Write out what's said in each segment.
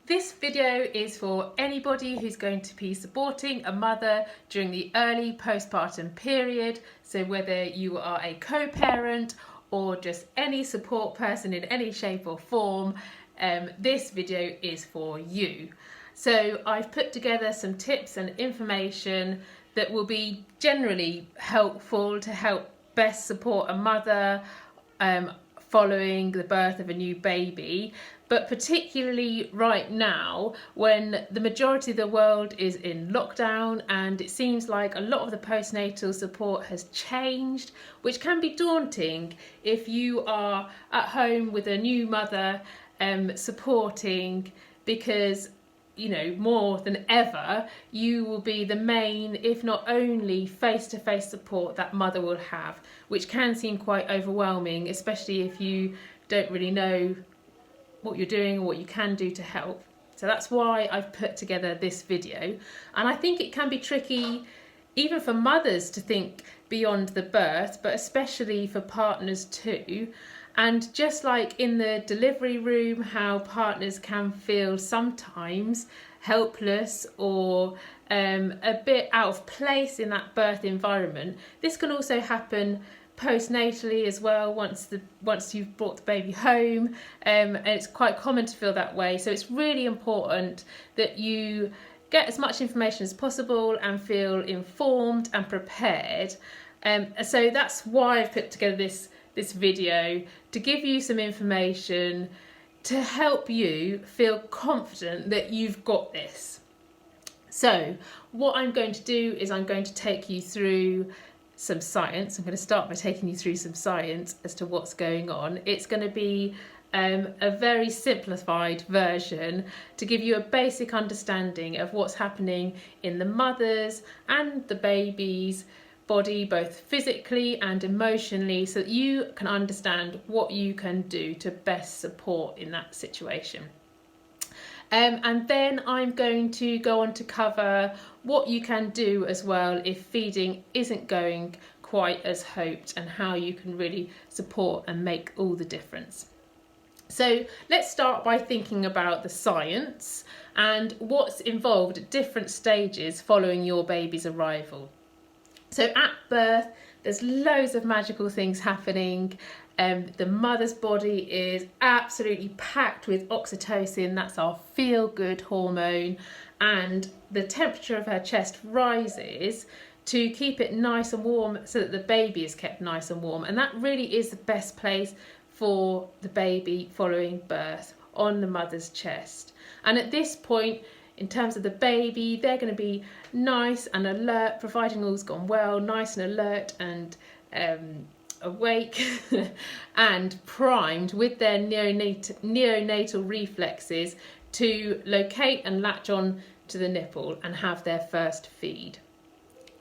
This video is for anybody who's going to be supporting a mother during the early postpartum period. So whether you are a co-parent or just any support person in any shape or form, this video is for you. So I've put together some tips and information that will be generally helpful to help best support a mother following the birth of a new baby, but particularly right now when the majority of the world is in lockdown and it seems like a lot of the postnatal support has changed, which can be daunting if you are at home with a new mother supporting, because more than ever, you will be the main, if not only, face-to-face support that mother will have, which can seem quite overwhelming, especially if you don't really know what you're doing or what you can do to help. So that's why I've put together this video. And I think it can be tricky even for mothers to think beyond the birth, but especially for partners too. And just like in the delivery room, how partners can feel sometimes helpless or a bit out of place in that birth environment, this can also happen postnatally as well once you've brought the baby home, and it's quite common to feel that way. So it's really important that you get as much information as possible and feel informed and prepared. So that's why I've put together this video, to give you some information to help you feel confident that you've got this. So what I'm going to do is I'm going to take you through some science. I'm going to start by taking you through some science as to what's going on. It's going to be a very simplified version to give you a basic understanding of what's happening in the mother's and the baby's body, both physically and emotionally, so that you can understand what you can do to best support in that situation. And then I'm going to go on to cover what you can do as well if feeding isn't going quite as hoped, and how you can really support and make all the difference. So let's start by thinking about the science and what's involved at different stages following your baby's arrival. So at birth, there's loads of magical things happening. The mother's body is absolutely packed with oxytocin, that's our feel-good hormone, and the temperature of her chest rises to keep it nice and warm so that the baby is kept nice and warm. And that really is the best place for the baby following birth, on the mother's chest. And at this point, in terms of the baby, they're going to be nice and alert, providing all's gone well, nice and alert and awake and primed with their neonatal reflexes to locate and latch on to the nipple and have their first feed.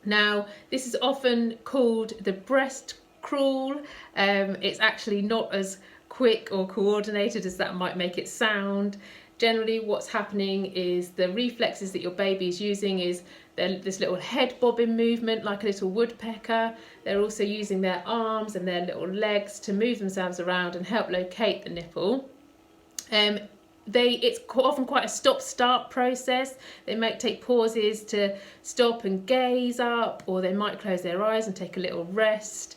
Now, this is often called the breast crawl. It's actually not as quick or coordinated as that might make it sound. Generally, what's happening is the reflexes that your baby is using is this little head bobbing movement, like a little woodpecker. They're also using their arms and their little legs to move themselves around and help locate the nipple. It's often quite a stop-start process. They might take pauses to stop and gaze up, or they might close their eyes and take a little rest.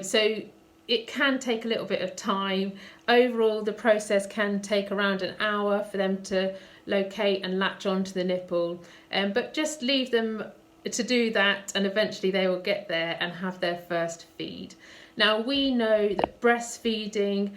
So it can take a little bit of time. Overall, the process can take around an hour for them to locate and latch onto the nipple. But just leave them to do that, and eventually they will get there and have their first feed. Now, we know that breastfeeding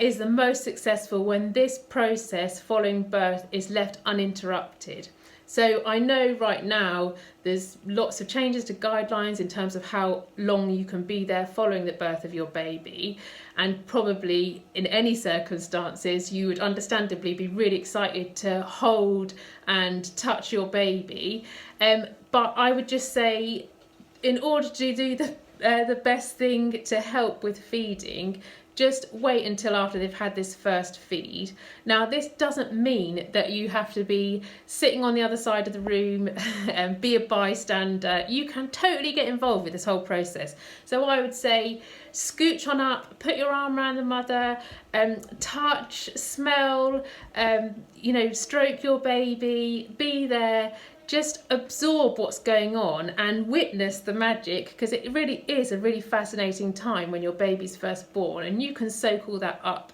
is the most successful when this process following birth is left uninterrupted. So I know right now there's lots of changes to guidelines in terms of how long you can be there following the birth of your baby, and probably in any circumstances you would understandably be really excited to hold and touch your baby, but I would just say, in order to do the the best thing to help with feeding, just wait until after they've had this first feed. Now, this doesn't mean that you have to be sitting on the other side of the room and be a bystander. You can totally get involved with this whole process. So I would say scooch on up, put your arm around the mother, touch, smell, stroke your baby, be there. Just absorb what's going on and witness the magic, because it really is a really fascinating time when your baby's first born, and you can soak all that up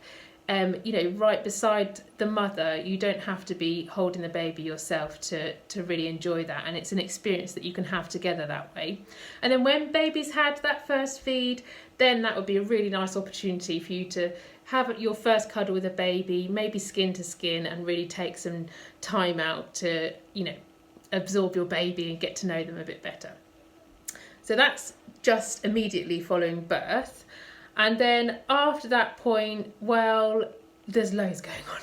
right beside the mother. You don't have to be holding the baby yourself to really enjoy that, and it's an experience that you can have together that way. And then when baby's had that first feed, then that would be a really nice opportunity for you to have your first cuddle with a baby, maybe skin to skin, and really take some time out to absorb your baby and get to know them a bit better. So that's just immediately following birth. And then after that point, well, there's loads going on.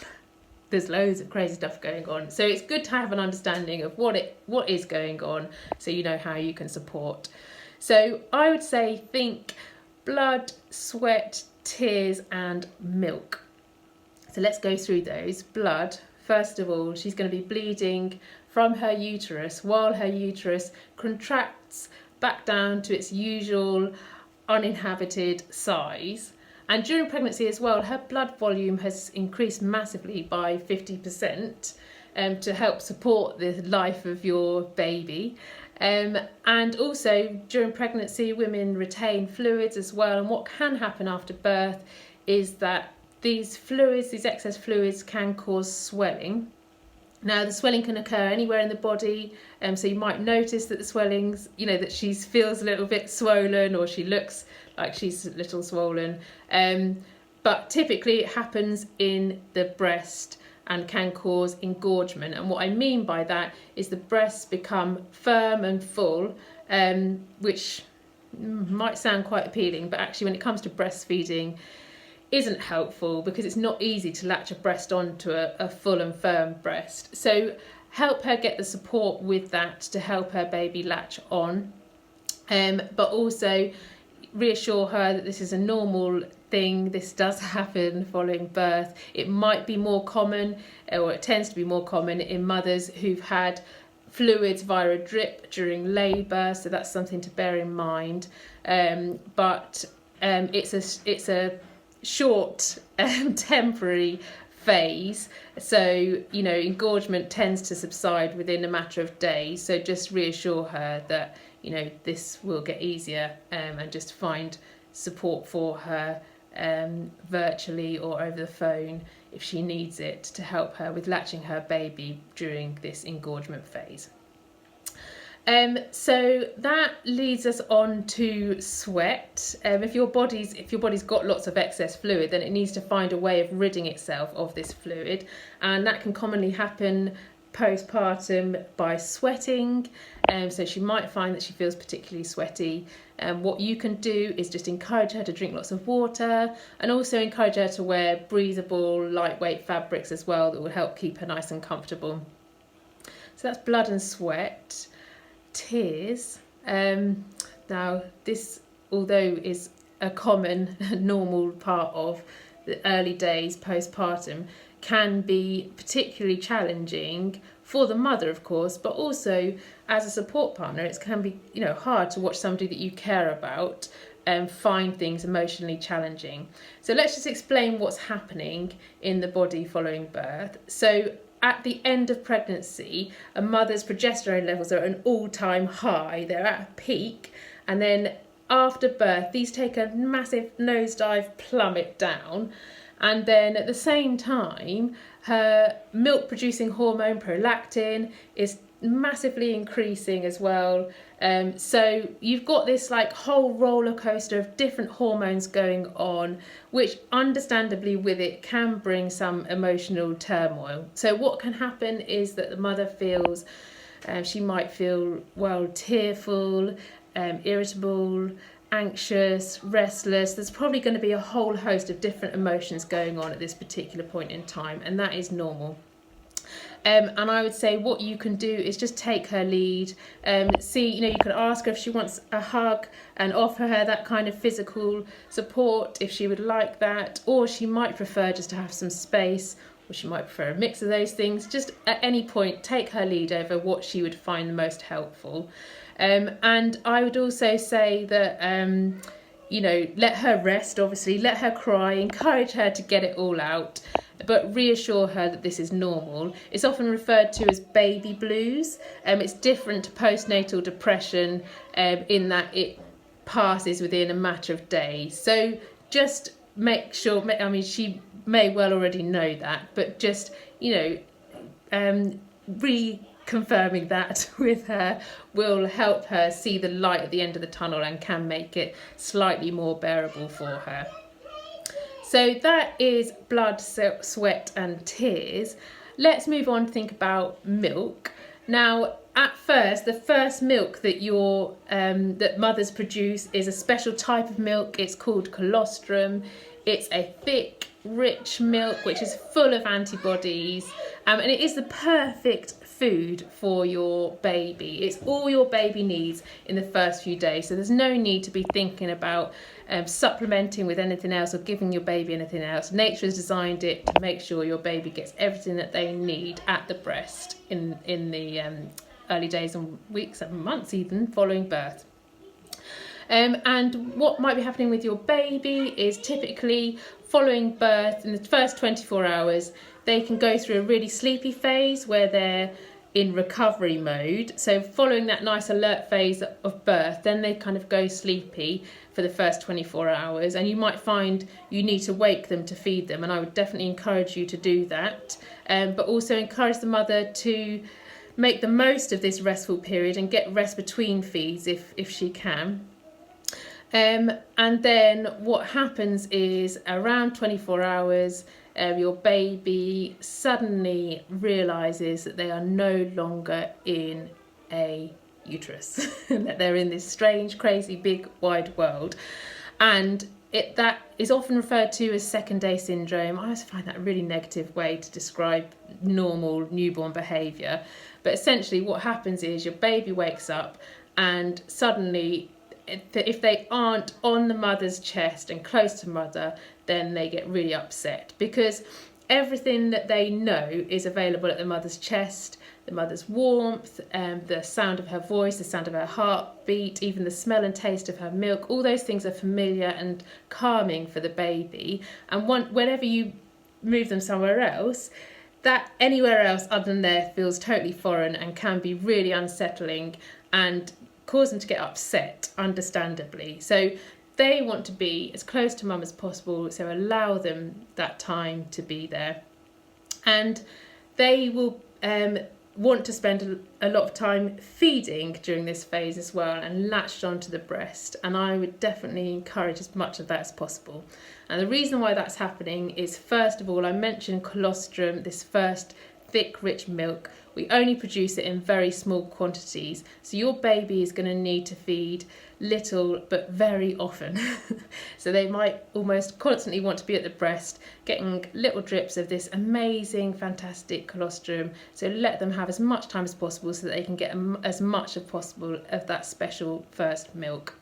There's loads of crazy stuff going on. So it's good to have an understanding of what is going on, so you know how you can support. So I would say think blood, sweat, tears and milk. So let's go through those. Blood, first of all, she's going to be bleeding from her uterus while her uterus contracts back down to its usual uninhabited size. And during pregnancy as well, her blood volume has increased massively by 50% to help support the life of your baby. And also during pregnancy, women retain fluids as well. And what can happen after birth is that these excess fluids can cause swelling. Now, the swelling can occur anywhere in the body, so you might notice that the swellings, that she feels a little bit swollen, or she looks like she's a little swollen. But typically it happens in the breast and can cause engorgement. And what I mean by that is the breasts become firm and full, which might sound quite appealing, but actually when it comes to breastfeeding, isn't helpful, because it's not easy to latch a breast onto a full and firm breast. So help her get the support with that to help her baby latch on, but also reassure her that this is a normal thing. This does happen following birth. It might be more common, or it tends to be more common in mothers who've had fluids via a drip during labour, so that's something to bear in mind. But it's a short temporary phase, so engorgement tends to subside within a matter of days. So just reassure her that this will get easier, and just find support for her virtually or over the phone if she needs it, to help her with latching her baby during this engorgement phase. So that leads us on to sweat. If your body's got lots of excess fluid, then it needs to find a way of ridding itself of this fluid, and that can commonly happen postpartum by sweating. So she might find that she feels particularly sweaty. What you can do is just encourage her to drink lots of water, and also encourage her to wear breathable, lightweight fabrics as well that will help keep her nice and comfortable. So that's blood and sweat. Tears. Now this, although is a common normal part of the early days postpartum, can be particularly challenging for the mother, of course, but also as a support partner. It can be hard to watch somebody that you care about find things emotionally challenging. So let's just explain what's happening in the body following birth. So at the end of pregnancy, a mother's progesterone levels are at an all-time high. They're at a peak, and then after birth, these take a massive nosedive plummet down. And then at the same time, her milk-producing hormone prolactin is massively increasing as well. So you've got this whole roller coaster of different hormones going on, which understandably with it can bring some emotional turmoil. So what can happen is that the mother feels, she might feel tearful, irritable, anxious, restless. There's probably going to be a whole host of different emotions going on at this particular point in time, and that is normal. And I would say what you can do is just take her lead. You can ask her if she wants a hug and offer her that kind of physical support if she would like that, or she might prefer just to have some space, or she might prefer a mix of those things. Just at any point, take her lead over what she would find the most helpful. And I would also say that, let her rest, obviously, let her cry, encourage her to get it all out, but reassure her that this is normal. It's often referred to as baby blues. It's different to postnatal depression in that it passes within a matter of days. So just make sure, she may well already know that, but just, reconfirming that with her will help her see the light at the end of the tunnel and can make it slightly more bearable for her. So that is blood, sweat and tears. Let's move on to think about milk. Now, at first, the first milk that that mothers produce is a special type of milk. It's called colostrum. It's a thick, rich milk which is full of antibodies, and it is the perfect food for your baby. It's all your baby needs in the first few days, so there's no need to be thinking about supplementing with anything else or giving your baby anything else. Nature has designed it to make sure your baby gets everything that they need at the breast in the early days and weeks and months even following birth. And what might be happening with your baby is typically following birth, in the first 24 hours, they can go through a really sleepy phase where they're in recovery mode. So following that nice alert phase of birth, then they kind of go sleepy for the first 24 hours. And you might find you need to wake them to feed them. And I would definitely encourage you to do that. But also encourage the mother to make the most of this restful period and get rest between feeds if she can. And then what happens is around 24 hours, your baby suddenly realises that they are no longer in a uterus, that they're in this strange, crazy, big, wide world. And that is often referred to as second day syndrome. I always find that a really negative way to describe normal newborn behaviour. But essentially what happens is your baby wakes up and suddenly, if they aren't on the mother's chest and close to mother, then they get really upset because everything that they know is available at the mother's chest. The mother's warmth, the sound of her voice, the sound of her heartbeat, even the smell and taste of her milk, all those things are familiar and calming for the baby. And whenever you move them somewhere else, that anywhere else other than there feels totally foreign and can be really unsettling and cause them to get upset, understandably. So they want to be as close to mum as possible, so allow them that time to be there. And they will want to spend a lot of time feeding during this phase as well and latched onto the breast. And I would definitely encourage as much of that as possible. And the reason why that's happening is, first of all, I mentioned colostrum, this first thick, rich milk. We only produce it in very small quantities. So your baby is going to need to feed little but very often. So they might almost constantly want to be at the breast getting little drips of this amazing, fantastic colostrum. So let them have as much time as possible so that they can get as much as possible of that special first milk.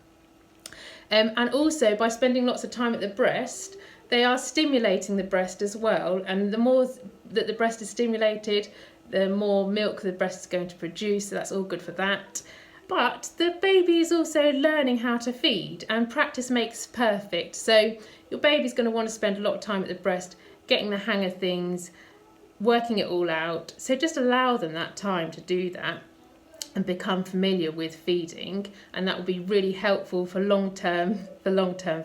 And also by spending lots of time at the breast, they are stimulating the breast as well. And the more that the breast is stimulated, the more milk the breast is going to produce. So that's all good for that. But the baby is also learning how to feed, and practice makes perfect. So your baby's going to want to spend a lot of time at the breast, getting the hang of things, working it all out. So just allow them that time to do that and become familiar with feeding, and that will be really helpful for long-term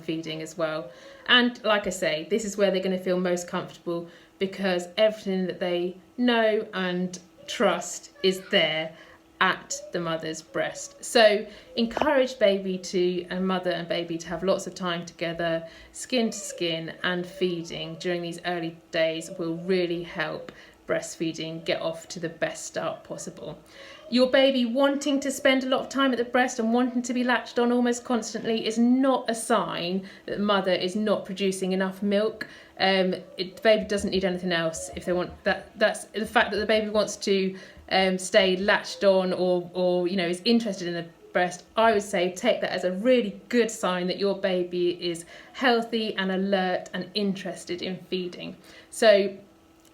feeding as well. And like I say, this is where they're going to feel most comfortable because everything that they know and trust is there at the mother's breast. So encourage mother and baby to have lots of time together, skin to skin, and feeding during these early days will really help breastfeeding get off to the best start possible. Your baby wanting to spend a lot of time at the breast and wanting to be latched on almost constantly is not a sign that the mother is not producing enough milk. The baby doesn't need anything else. If they want that's the fact that the baby wants to stay latched on or is interested in the breast. I would say take that as a really good sign that your baby is healthy and alert and interested in feeding. So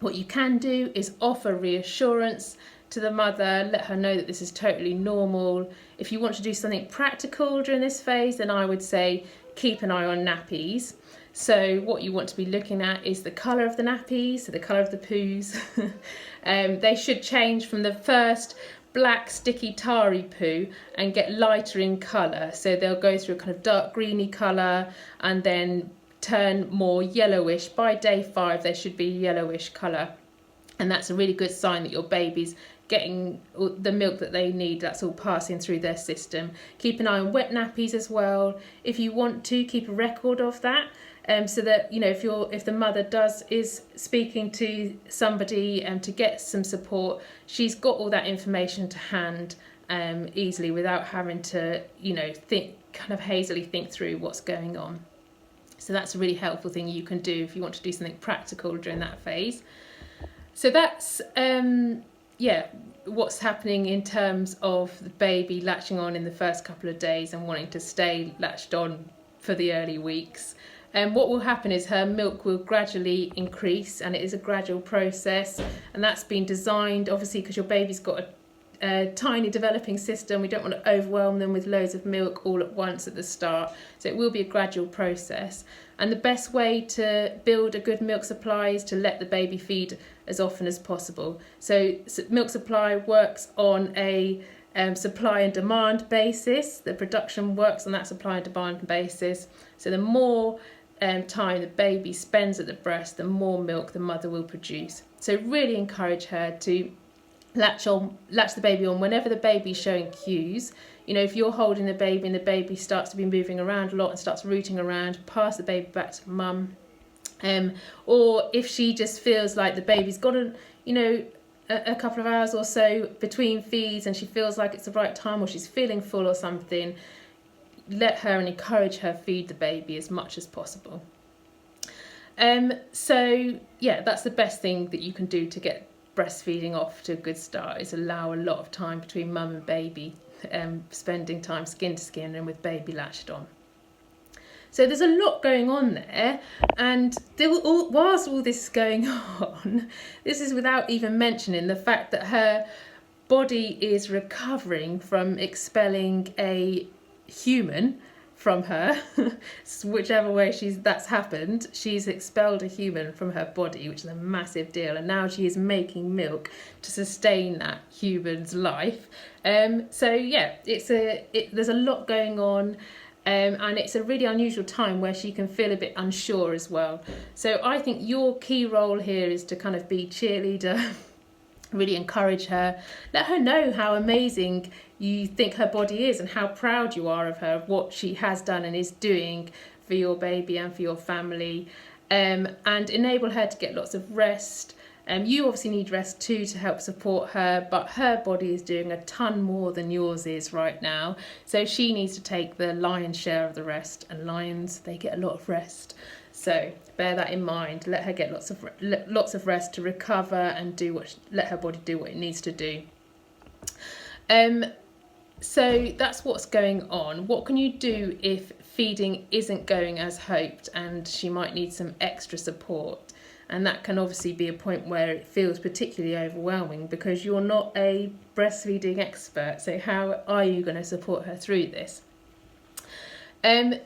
what you can do is offer reassurance to the mother, let her know that this is totally normal. If you want to do something practical during this phase, then I would say keep an eye on nappies. So what you want to be looking at is the colour of the nappies, so the colour of the poos. They should change from the first black sticky tarry poo and get lighter in colour. So they'll go through a kind of dark greeny colour and then turn more yellowish. By day 5 they should be yellowish colour, and that's a really good sign that your baby's getting the milk that they need. That's all passing through their system. Keep an eye on wet nappies as well. If you want to, keep a record of that, so that if the mother is speaking to somebody to get some support, she's got all that information to hand easily without having to hazily think through what's going on. So that's a really helpful thing you can do if you want to do something practical during that phase. So that's what's happening in terms of the baby latching on in the first couple of days and wanting to stay latched on for the early weeks. And what will happen is her milk will gradually increase, and it is a gradual process, and that's been designed obviously because your baby's got a tiny developing system. We don't want to overwhelm them with loads of milk all at once at the start, so it will be a gradual process. And the best way to build a good milk supply is to let the baby feed as often as possible. So milk supply works on a supply and demand basis. The production works on that supply and demand basis. So the more time the baby spends at the breast, the more milk the mother will produce. So really encourage her to latch the baby on whenever the baby's showing cues. If you're holding the baby and the baby starts to be moving around a lot and starts rooting around, pass the baby back to mum. Or if she just feels like the baby's got a couple of hours or so between feeds and she feels like it's the right time, or she's feeling full or something, let her and encourage her feed the baby as much as possible. That's the best thing that you can do to get breastfeeding off to a good start, is allow a lot of time between mum and baby, spending time skin to skin and with baby latched on. So there's a lot going on there, and whilst all this is going on, this is without even mentioning the fact that her body is recovering from expelling a human from her. Whichever way that's happened, she's expelled a human from her body, which is a massive deal, and now she is making milk to sustain that human's life. There's a lot going on. And it's a really unusual time where she can feel a bit unsure as well. So I think your key role here is to kind of be cheerleader, really encourage her, let her know how amazing you think her body is and how proud you are of her, of what she has done and is doing for your baby and for your family, and enable her to get lots of rest. You obviously need rest too to help support her, but her body is doing a ton more than yours is right now. So she needs to take the lion's share of the rest, and lions, they get a lot of rest. So bear that in mind. Let her get lots of rest to recover and let her body do what it needs to do. So that's what's going on. What can you do if feeding isn't going as hoped and she might need some extra support? And that can obviously be a point where it feels particularly overwhelming because you're not a breastfeeding expert. So how are you going to support her through this? And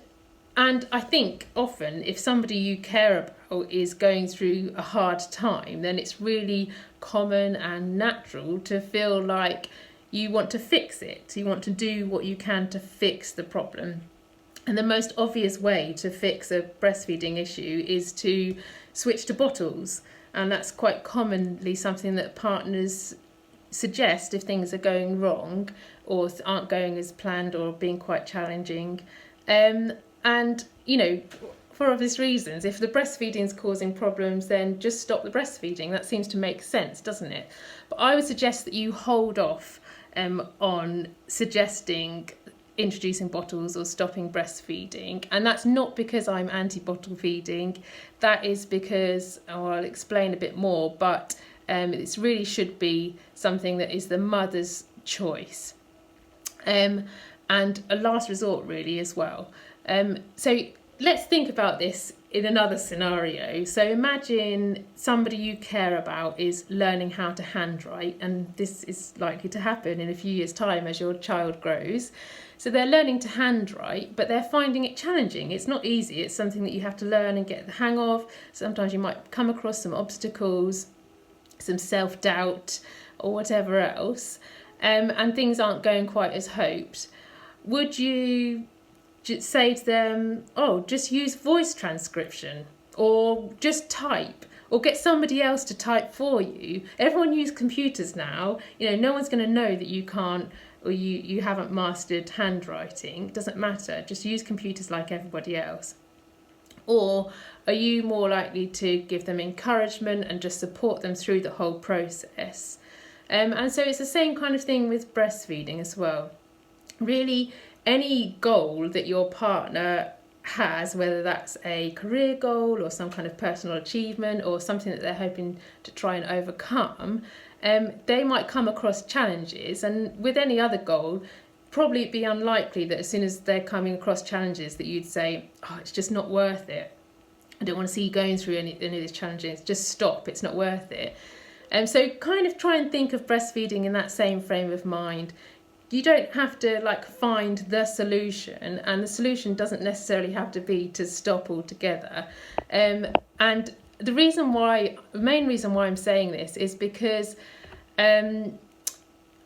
I think often if somebody you care about is going through a hard time, then it's really common and natural to feel like you want to fix it. You want to do what you can to fix the problem. And the most obvious way to fix a breastfeeding issue is to switch to bottles. And that's quite commonly something that partners suggest if things are going wrong or aren't going as planned or being quite challenging. And for obvious reasons. If the breastfeeding is causing problems, then just stop the breastfeeding. That seems to make sense, doesn't it? But I would suggest that you hold off on suggesting introducing bottles or stopping breastfeeding. And that's not because I'm anti-bottle feeding. That is because, I'll explain a bit more, but it really should be something that is the mother's choice. And a last resort really as well. So let's think about this in another scenario. So imagine somebody you care about is learning how to handwrite, and this is likely to happen in a few years' time as your child grows. So they're learning to handwrite, but they're finding it challenging. It's not easy. It's something that you have to learn and get the hang of. Sometimes you might come across some obstacles, some self-doubt or whatever else, and things aren't going quite as hoped. Would you just say to them, oh, just use voice transcription, or just type, or get somebody else to type for you? Everyone uses computers now. No one's going to know that you can't, or you haven't mastered handwriting. It doesn't matter. Just use computers like everybody else. Or are you more likely to give them encouragement and just support them through the whole process? And so it's the same kind of thing with breastfeeding as well. Really, any goal that your partner has, whether that's a career goal or some kind of personal achievement or something that they're hoping to try and overcome, they might come across challenges. And with any other goal, probably it'd be unlikely that as soon as they're coming across challenges that you'd say, oh, it's just not worth it. I don't want to see you going through any of these challenges. Just stop, it's not worth it. So kind of try and think of breastfeeding in that same frame of mind. You don't have to find the solution, and the solution doesn't necessarily have to be to stop altogether. And the main reason why I'm saying this is because,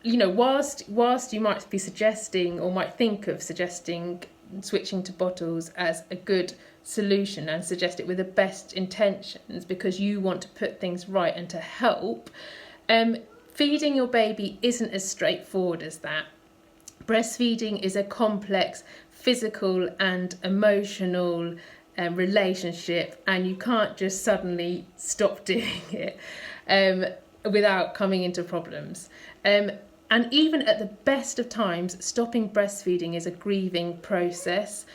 whilst you might be suggesting or might think of suggesting switching to bottles as a good solution and suggest it with the best intentions because you want to put things right and to help, feeding your baby isn't as straightforward as that. Breastfeeding is a complex physical and emotional relationship, and you can't just suddenly stop doing it without coming into problems. And even at the best of times, stopping breastfeeding is a grieving process.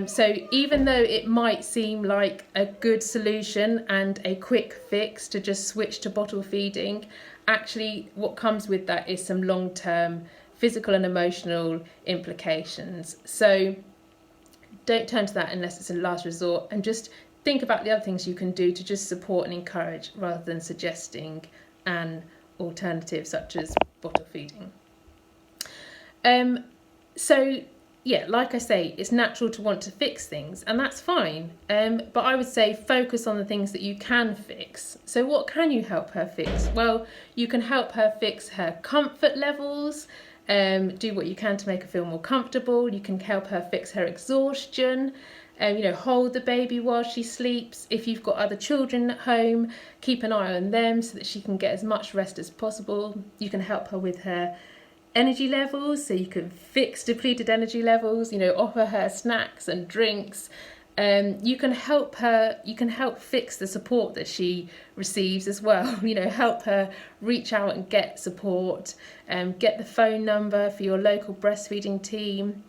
So even though it might seem like a good solution and a quick fix to just switch to bottle feeding, actually what comes with that is some long-term physical and emotional implications. So don't turn to that unless it's a last resort, and just think about the other things you can do to just support and encourage rather than suggesting an alternative such as bottle feeding. So yeah, like I say, it's natural to want to fix things, and that's fine. But I would say focus on the things that you can fix. So what can you help her fix? Well, you can help her fix her comfort levels. Do what you can to make her feel more comfortable. You can help her fix her exhaustion. Hold the baby while she sleeps. If you've got other children at home, keep an eye on them so that she can get as much rest as possible. You can help her with her energy levels, so you can fix depleted energy levels, offer her snacks and drinks. You can help fix the support that she receives as well. Help her reach out and get support. Get the phone number for your local breastfeeding team.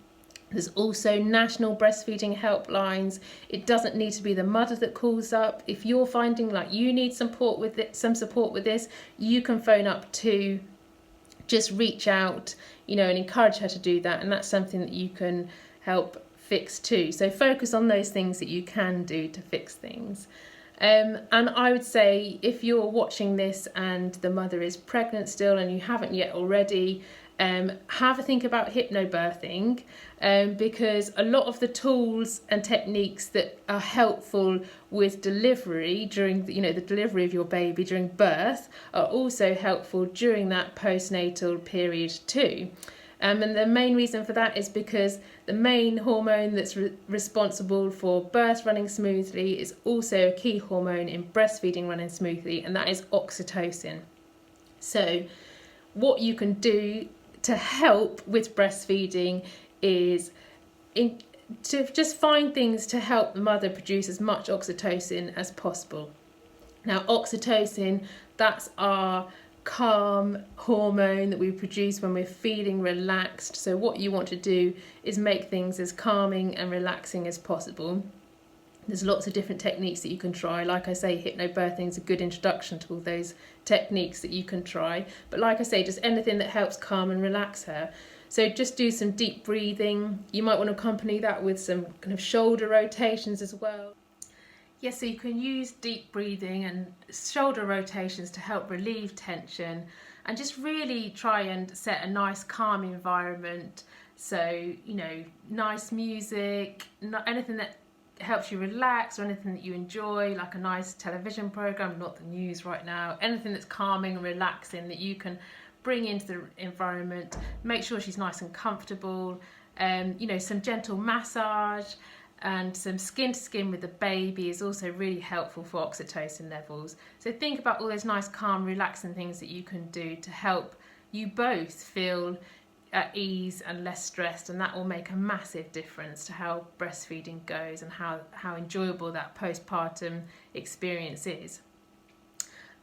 There's also national breastfeeding helplines. It doesn't need to be the mother that calls up. If you're finding like you need some support with this, you can phone up too. Just reach out, and encourage her to do that. And that's something that you can help fix too. So focus on those things that you can do to fix things. And I would say if you're watching this and the mother is pregnant still and you haven't yet already, have a think about hypnobirthing, because a lot of the tools and techniques that are helpful with delivery during the delivery of your baby during birth are also helpful during that postnatal period too. And the main reason for that is because the main hormone that's responsible for birth running smoothly is also a key hormone in breastfeeding running smoothly, and that is oxytocin. So what you can do to help with breastfeeding is to just find things to help the mother produce as much oxytocin as possible. Now, oxytocin, that's our calm hormone that we produce when we're feeling relaxed. So what you want to do is make things as calming and relaxing as possible. There's lots of different techniques that you can try. Like I say, hypnobirthing is a good introduction to all those techniques that you can try. But like I say, just anything that helps calm and relax her. So just do some deep breathing. You might want to accompany that with some kind of shoulder rotations as well. Yes, so you can use deep breathing and shoulder rotations to help relieve tension and just really try and set a nice calm environment. So, nice music, anything that helps you relax or anything that you enjoy, like a nice television program, not the news right now, anything that's calming and relaxing that you can bring into the environment. Make sure she's nice and comfortable, some gentle massage and some skin to skin with the baby is also really helpful for oxytocin levels. So think about all those nice, calm, relaxing things that you can do to help you both feel at ease and less stressed, and that will make a massive difference to how breastfeeding goes and how enjoyable that postpartum experience is.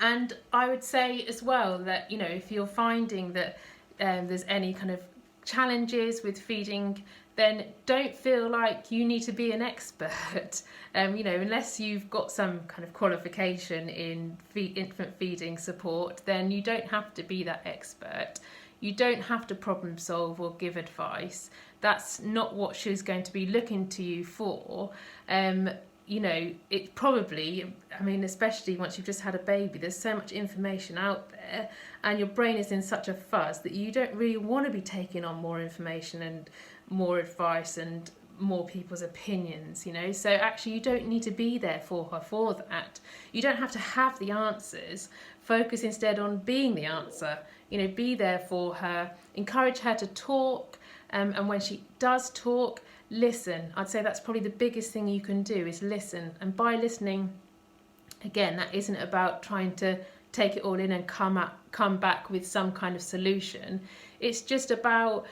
And I would say as well that, if you're finding that there's any kind of challenges with feeding, then don't feel like you need to be an expert. Unless you've got some kind of qualification in infant feeding support, then you don't have to be that expert. You don't have to problem solve or give advice. That's not what she's going to be looking to you for. It probably, especially once you've just had a baby, there's so much information out there and your brain is in such a fuzz that you don't really want to be taking on more information and more advice and more people's opinions, So actually you don't need to be there for her for that. You don't have to have the answers. Focus instead on being the answer. Be there for her, encourage her to talk, and when she does talk, listen. I'd say that's probably the biggest thing you can do is listen. And by listening, again, that isn't about trying to take it all in and come back with some kind of solution. It's just about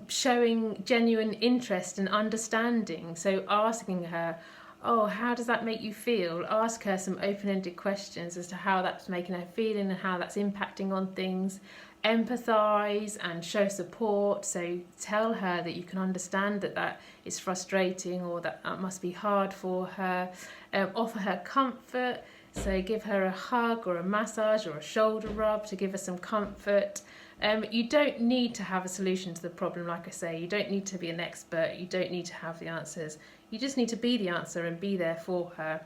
showing genuine interest and understanding. So asking her, oh, how does that make you feel? Ask her some open-ended questions as to how that's making her feel and how that's impacting on things. Empathise and show support. So tell her that you can understand that is frustrating or that must be hard for her. Offer her comfort. So give her a hug or a massage or a shoulder rub to give her some comfort. You don't need to have a solution to the problem, like I say. You don't need to be an expert. You don't need to have the answers. You just need to be the answer and be there for her.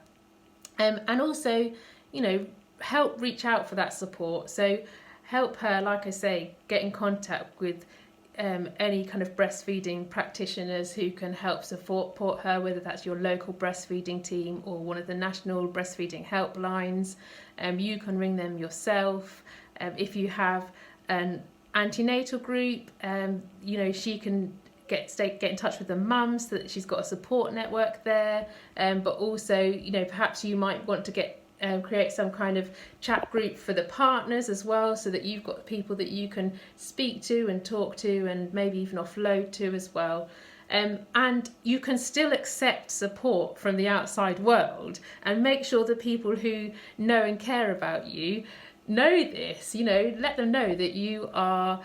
And also, help reach out for that support. So help her, like I say, get in contact with any kind of breastfeeding practitioners who can help support her, whether that's your local breastfeeding team or one of the national breastfeeding helplines. You can ring them yourself. If you have an antenatal group, she can get in touch with the mum so that she's got a support network there. But also, perhaps you might want to create some kind of chat group for the partners as well, so that you've got people that you can speak to and talk to and maybe even offload to as well. And you can still accept support from the outside world and make sure the people who know and care about you know this, let them know that you are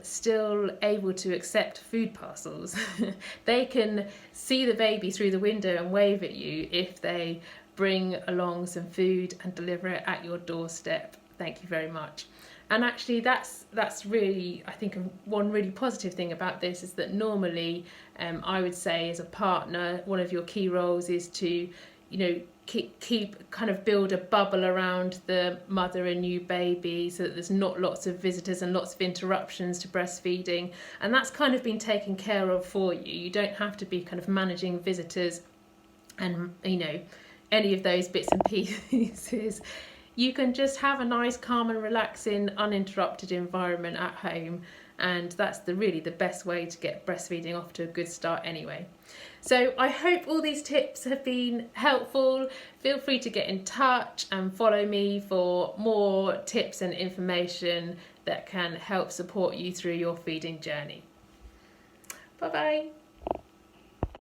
still able to accept food parcels. They can see the baby through the window and wave at you if they bring along some food and deliver it at your doorstep. Thank you very much. And actually that's really, I think, one really positive thing about this is that normally I would say as a partner, one of your key roles is to build a bubble around the mother and new baby so that there's not lots of visitors and lots of interruptions to breastfeeding, and that's kind of been taken care of for you. You don't have to be kind of managing visitors and any of those bits and pieces. You can just have a nice, calm and relaxing, uninterrupted environment at home, and that's really the best way to get breastfeeding off to a good start anyway. So I hope all these tips have been helpful. Feel free to get in touch and follow me for more tips and information that can help support you through your feeding journey. Bye bye.